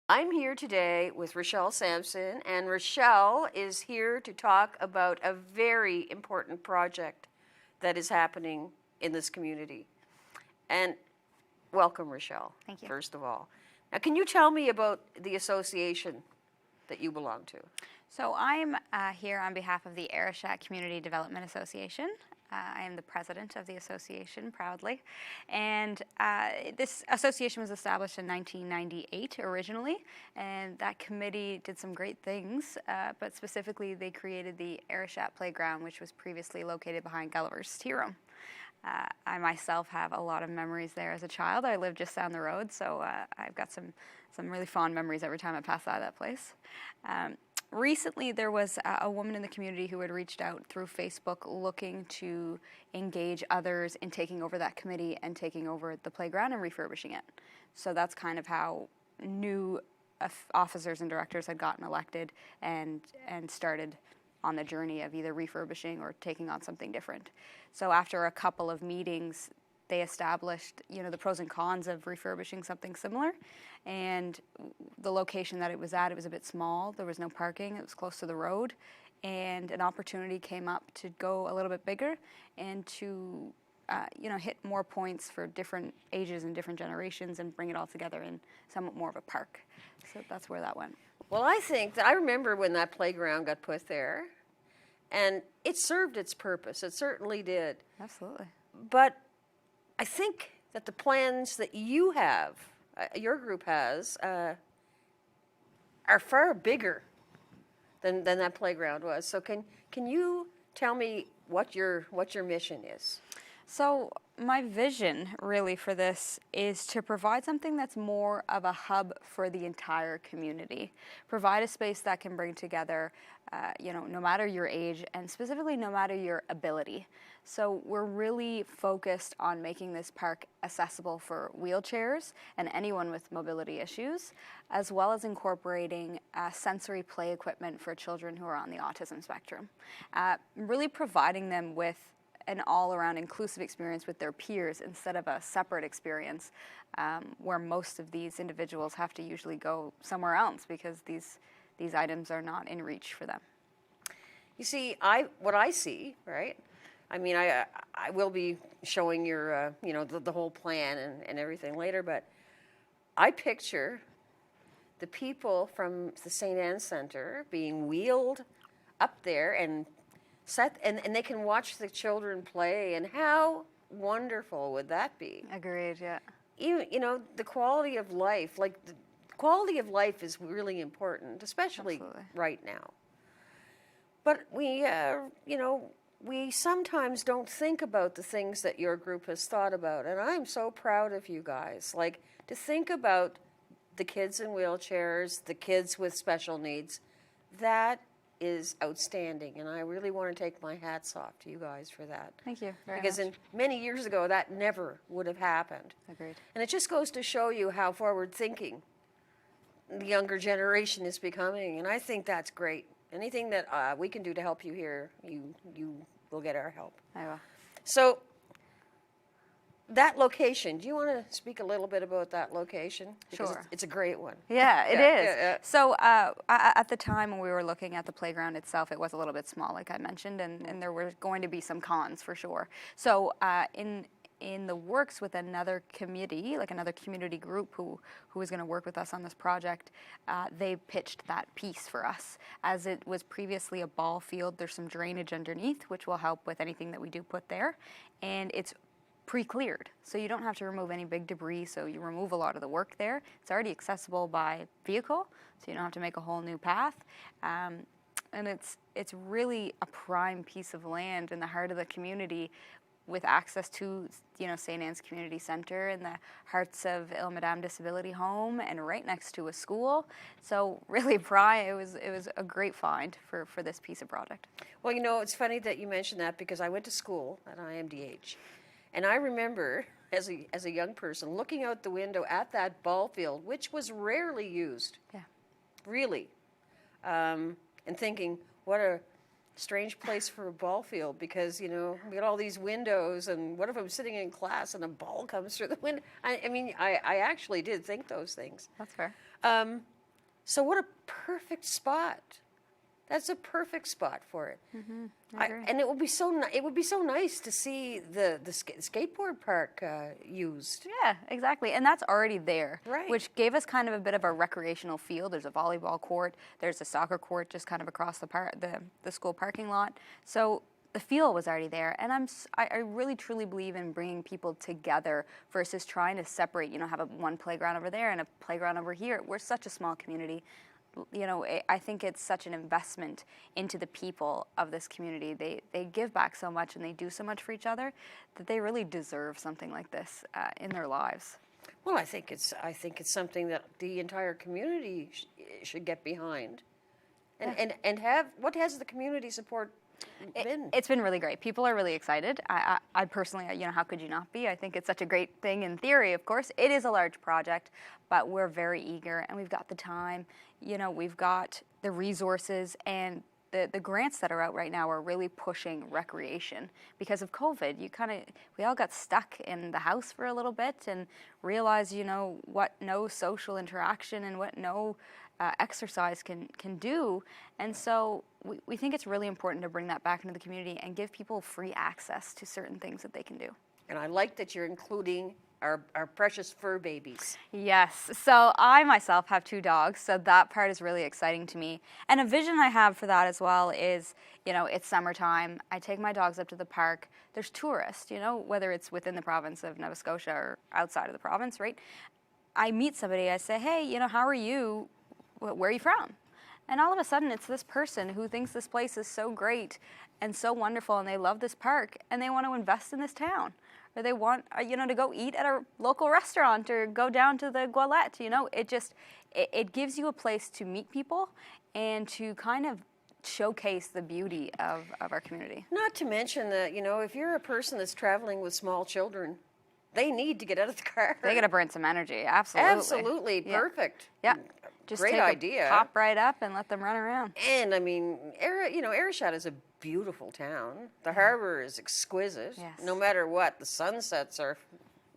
I'm here today with Rachelle Samson, and Rachelle is here to talk about a very important project that is happening in this community. And welcome, Rachelle. Thank you. First of all. Now, can you tell me about the association that you belong to? So I'm here on behalf of the Arichat Community Development Association. I am the president of the association, proudly. And this association was established in 1998 originally, and that committee did some great things, but specifically they created the Arichat Playground, which was previously located behind Gulliver's Tea Room. I myself have a lot of memories there as a child. I lived just down the road, so I've got some really fond memories every time I pass by that place. Recently, there was a woman in the community who had reached out through Facebook looking to engage others in taking over that committee and taking over the playground and refurbishing it. So that's kind of how new officers and directors had gotten elected and started on the journey of either refurbishing or taking on something different. So after a couple of meetings, they established, the pros and cons of refurbishing something similar. And the location that it was at, it was a bit small. There was no parking. It was close to the road. And an opportunity came up to go a little bit bigger and to, hit more points for different ages and different generations and bring it all together in somewhat more of a park. So that's where that went. Well, I remember when that playground got put there, and it served its purpose. It certainly did. Absolutely. But I think that the plans that you have, your group has, are far bigger than that playground was. So can you tell me what your mission is? So my vision really for this is to provide something that's more of a hub for the entire community. Provide a space that can bring together, no matter your age and specifically no matter your ability. So we're really focused on making this park accessible for wheelchairs and anyone with mobility issues, as well as incorporating sensory play equipment for children who are on the autism spectrum. Really providing them with an all-around inclusive experience with their peers instead of a separate experience where most of these individuals have to usually go somewhere else because these items are not in reach for them. You see, what I see, right? I mean, I will be showing your, the whole plan and everything later, but I picture the people from the St. Anne Centre being wheeled up there and they can watch the children play, and how wonderful would that be? Agreed, yeah. The quality of life, the quality of life is really important, especially Absolutely. Right now. But we sometimes don't think about the things that your group has thought about, and I'm so proud of you guys. To think about the kids in wheelchairs, the kids with special needs, that is outstanding, and I really want to take my hats off to you guys for that. Thank you very because much. many years ago, that never would have happened. Agreed. And it just goes to show you how forward-thinking the younger generation is becoming, and I think that's great. Anything that we can do to help you here, you will get our help. I will. So, that location, do you want to speak a little bit about that location? Because Sure. it's a great one. Yeah, it is. Yeah. So at the time when we were looking at the playground itself, it was a little bit small, like I mentioned, and there were going to be some cons for sure. So in the works with another committee, like another community group who was going to work with us on this project, they pitched that piece for us. As it was previously a ball field, there's some drainage underneath, which will help with anything that we do put there, and it's pre-cleared, so you don't have to remove any big debris, so you remove a lot of the work there. It's already accessible by vehicle, so you don't have to make a whole new path, and it's really a prime piece of land in the heart of the community with access to St. Anne's Community Centre and the Hearts of Il Madame Disability Home, and right next to a school. So really, it was a great find for this piece of project. Well, it's funny that you mentioned that because I went to school at IMDH. And I remember, as a young person, looking out the window at that ball field, which was rarely used. Yeah. Really. And thinking, what a strange place for a ball field, because, we got all these windows, and what if I'm sitting in class and a ball comes through the window? I actually did think those things. That's fair. So what a perfect spot. That's a perfect spot for it. I agree. And it would be so nice to see the skateboard park used. Yeah, exactly. And that's already there, Right. which gave us kind of a bit of a recreational field. There's a volleyball court, there's a soccer court just kind of across the school parking lot. So the field was already there, and I really truly believe in bringing people together versus trying to separate, have one playground over there and a playground over here. We're such a small community. I think it's such an investment into the people of this community. They give back so much and they do so much for each other that they really deserve something like this in their lives. Well, I think it's something that the entire community should get behind, and have. What has the community support been? It's been really great. People are really excited. I personally, how could you not be? I think it's such a great thing in theory, of course. It is a large project, but we're very eager and we've got the time. We've got the resources, and the grants that are out right now are really pushing recreation because of COVID. We all got stuck in the house for a little bit and realized, what no social interaction and what no exercise can do. And so we think it's really important to bring that back into the community and give people free access to certain things that they can do. And I like that you're including our precious fur babies. Yes. So I myself have 2 dogs, so that part is really exciting to me. And a vision I have for that as well is, it's summertime. I take my dogs up to the park. There's tourists, whether it's within the province of Nova Scotia or outside of the province, right? I meet somebody, I say, hey, how are you? Where are you from? And all of a sudden, it's this person who thinks this place is so great and so wonderful, and they love this park, and they want to invest in this town, or they want, to go eat at a local restaurant or go down to the Gualette. It gives you a place to meet people and to kind of showcase the beauty of our community. Not to mention that, if you're a person that's traveling with small children, they need to get out of the car. They got to burn some energy. Absolutely. Absolutely. Yeah. Perfect. Yeah. Just Great take idea. Pop right up and let them run around. And I mean, Arichat is a beautiful town. The harbor is exquisite. Yes. No matter what, the sunsets are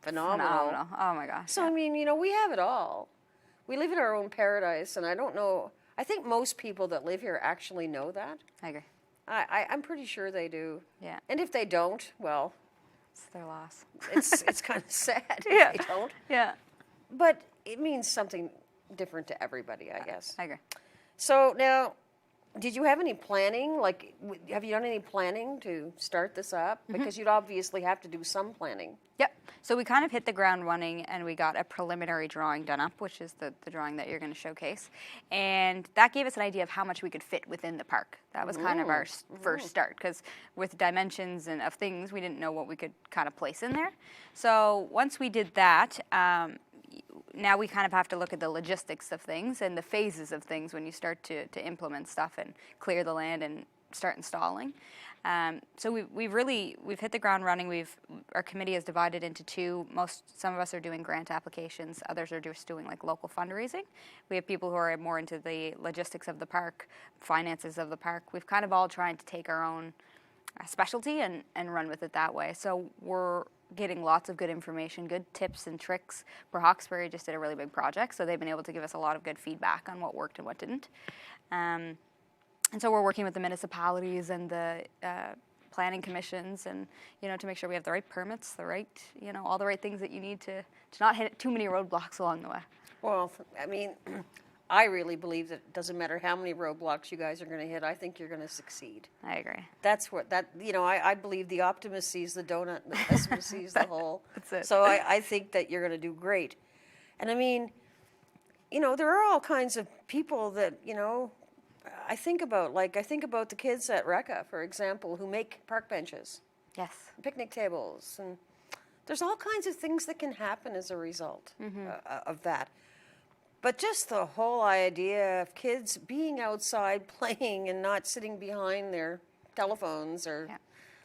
phenomenal. Oh my gosh. So I mean, we have it all. We live in our own paradise, and I don't know. I think most people that live here actually know that. I agree. I'm pretty sure they do. Yeah. And if they don't, well, It's their loss. it's kind of sad Yeah. if they don't. Yeah. But it means something different to everybody, I guess. I agree. So now, did you have any planning? Like, have you done any planning to start this up? Because you'd obviously have to do some planning. Yep. So we kind of hit the ground running, and we got a preliminary drawing done up, which is the drawing that you're going to showcase. And that gave us an idea of how much we could fit within the park. That was kind of our first start, because with dimensions and of things, we didn't know what we could kind of place in there. So once we did that, now we kind of have to look at the logistics of things and the phases of things when you start to implement stuff and clear the land and start installing. So we've hit the ground running. Our committee is divided into 2. Some of us are doing grant applications. Others are just doing like local fundraising. We have people who are more into the logistics of the park, finances of the park. We've kind of all trying to take our own specialty and run with it that way. So we're getting lots of good information, good tips and tricks. Hawkesbury just did a really big project, so they've been able to give us a lot of good feedback on what worked and what didn't. And so we're working with the municipalities and the planning commissions, and to make sure we have the right permits, the right all the right things that you need to not hit too many roadblocks along the way. Well, I mean, I really believe that it doesn't matter how many roadblocks you guys are going to hit. I think you're going to succeed. I agree. That's I believe the optimist sees the donut and the pessimist sees the hole. That's it. So I think that you're going to do great. And I mean, there are all kinds of people that, I think about the kids at Recca, for example, who make park benches, Yes. picnic tables, and there's all kinds of things that can happen as a result of that. But just the whole idea of kids being outside playing and not sitting behind their telephones or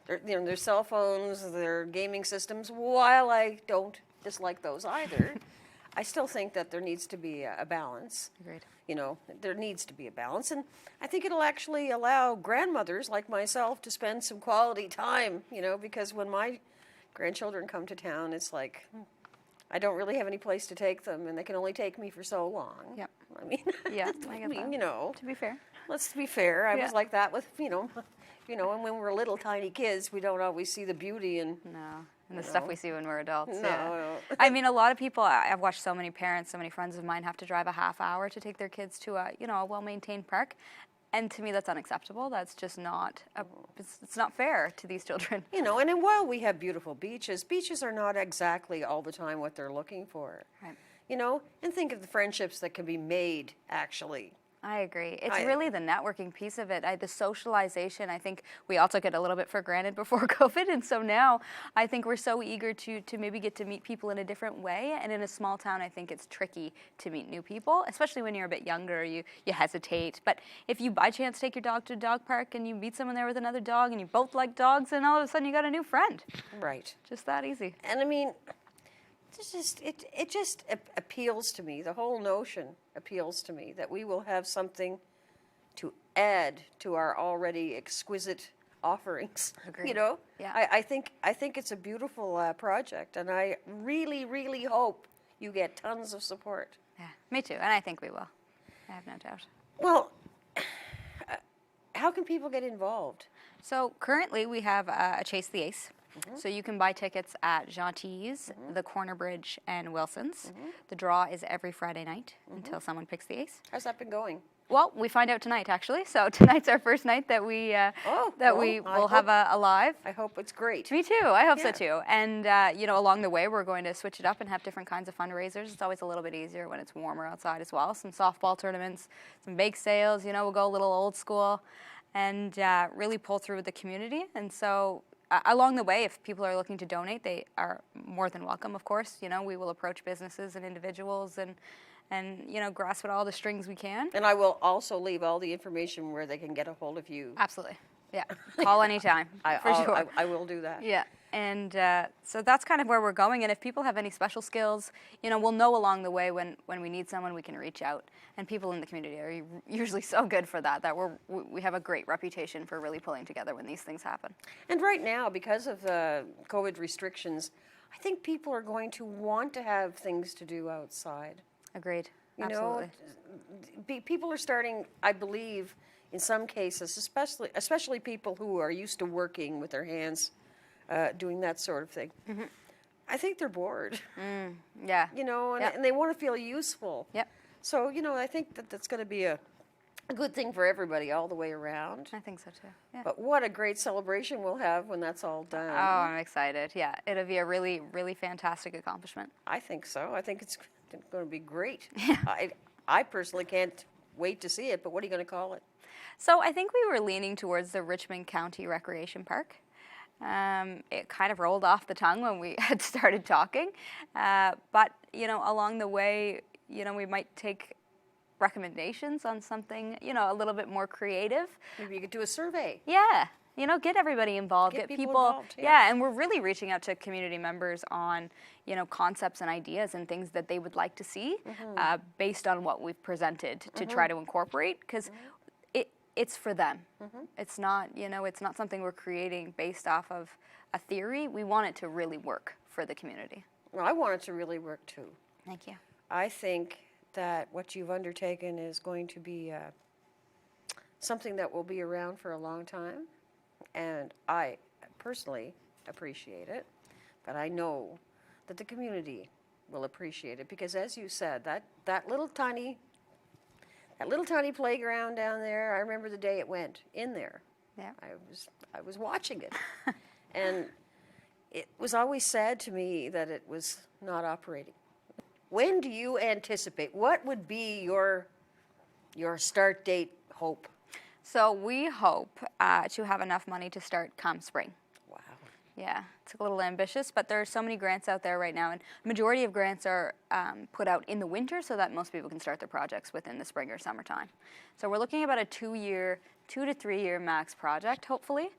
their cell phones, their gaming systems, while I don't dislike those either, I still think that there needs to be a balance. Agreed. There needs to be a balance. And I think it'll actually allow grandmothers like myself to spend some quality time, because when my grandchildren come to town, it's like, I don't really have any place to take them, and they can only take me for so long. Yep. I mean, Yeah, I I get mean, that. you know, To be fair. let's be fair. I Yeah. was like that with, and when we're little tiny kids, we don't always see the beauty in. No. And the stuff we see when we're adults. No, Yeah. no. I mean, a lot of people, I've watched so many parents, so many friends of mine have to drive a half hour to take their kids to a well-maintained park. And to me, that's unacceptable. That's just not, it's not fair to these children. And while we have beautiful beaches are not exactly all the time what they're looking for. Right. And think of the friendships that can be made, actually. I agree. It's really the networking piece of it. The socialization, I think we all took it a little bit for granted before COVID. And so now I think we're so eager to maybe get to meet people in a different way. And in a small town, I think it's tricky to meet new people, especially when you're a bit younger, you hesitate. But if you by chance take your dog to a dog park and you meet someone there with another dog and you both like dogs, and all of a sudden you got a new friend. Right. Just that easy. And I mean, it just appeals to me. The whole notion appeals to me that we will have something to add to our already exquisite offerings. Agreed. Yeah. I think it's a beautiful project, and I really, really hope you get tons of support. Yeah, me too. And I think we will. I have no doubt. Well, how can people get involved? So currently we have a Chase the Ace. So you can buy tickets at Gentil's, the Corner Bridge, and Wilson's. The draw is every Friday night until someone picks the ace. How's that been going? Well, we find out tonight, actually. So tonight's our first night that we will have a live. I hope it's great. Me too. I hope so Yeah. too. And along the way, we're going to switch it up and have different kinds of fundraisers. It's always a little bit easier when it's warmer outside as well. Some softball tournaments, some bake sales. We'll go a little old school, and really pull through with the community. And so. Along the way, if people are looking to donate, they are more than welcome, of course. We will approach businesses and individuals and grasp at all the strings we can. And I will also leave all the information where they can get a hold of you. Absolutely. Yeah. Call anytime, for sure. I will do that. Yeah. And so that's kind of where we're going. And if people have any special skills, we'll know along the way when we need someone, we can reach out. And people in the community are usually so good for that we have a great reputation for really pulling together when these things happen. And right now, because of the COVID restrictions, I think people are going to want to have things to do outside. Agreed. Absolutely. People are starting, I believe, in some cases, especially people who are used to working with their hands, doing that sort of thing. I think they're bored. Yeah. And they want to feel useful. Yep. So, I think that's going to be a good thing for everybody all the way around. I think so too. Yeah. But what a great celebration we'll have when that's all done. Oh, I'm excited. Yeah, it'll be a really, really fantastic accomplishment. I think so. I think it's going to be great. I personally can't wait to see it, but what are you going to call it? So I think we were leaning towards the Richmond County Recreation Park. It kind of rolled off the tongue when we had started talking. But, along the way, we might take recommendations on something, a little bit more creative. Maybe you could do a survey. Yeah. Get everybody involved. Get people people involved, yeah. Yeah, and we're really reaching out to community members on, concepts and ideas and things that they would like to see based on what we've presented to try to incorporate, because it's for them. It's not, it's not something we're creating based off of a theory. We want it to really work for the community. Well, I want it to really work too. Thank you. I think that what you've undertaken is going to be something that will be around for a long time, and I personally appreciate it, but I know that the community will appreciate it, because as you said, that little tiny playground down there, I remember the day it went in there. Yeah. I was watching it. And it was always sad to me that it was not operating. When do you anticipate? What would be your start date hope? So we hope to have enough money to start come spring. Wow. Yeah, it's a little ambitious, but there are so many grants out there right now, and the majority of grants are put out in the winter so that most people can start their projects within the spring or summertime. So we're looking at about a 2 to 3 year max project, hopefully,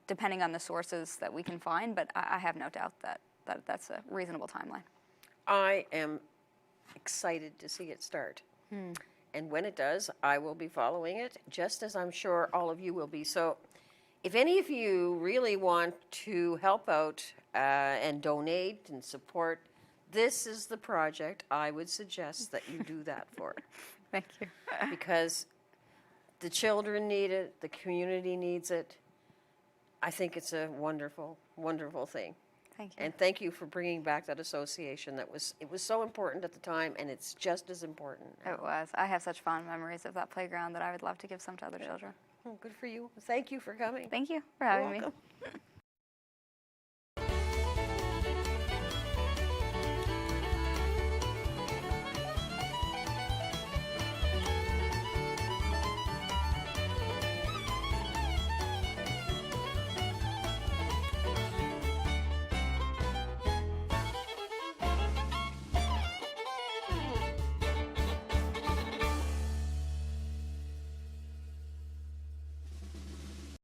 depending on the sources that we can find, but I have no doubt that that's a reasonable timeline. I am excited to see it start. And when it does, I will be following it, just as I'm sure all of you will be. So if any of you really want to help out and donate and support this is the project I would suggest that you do that for. Thank you. Because the children need it, the community needs it. I think it's a wonderful, wonderful thing. Thank you. And thank you for bringing back that association. It was so important at the time, and it's just as important now. It was. I have such fond memories of that playground that I would love to give some to other children. Oh, good for you. Thank you for coming. Thank you for having me. Welcome.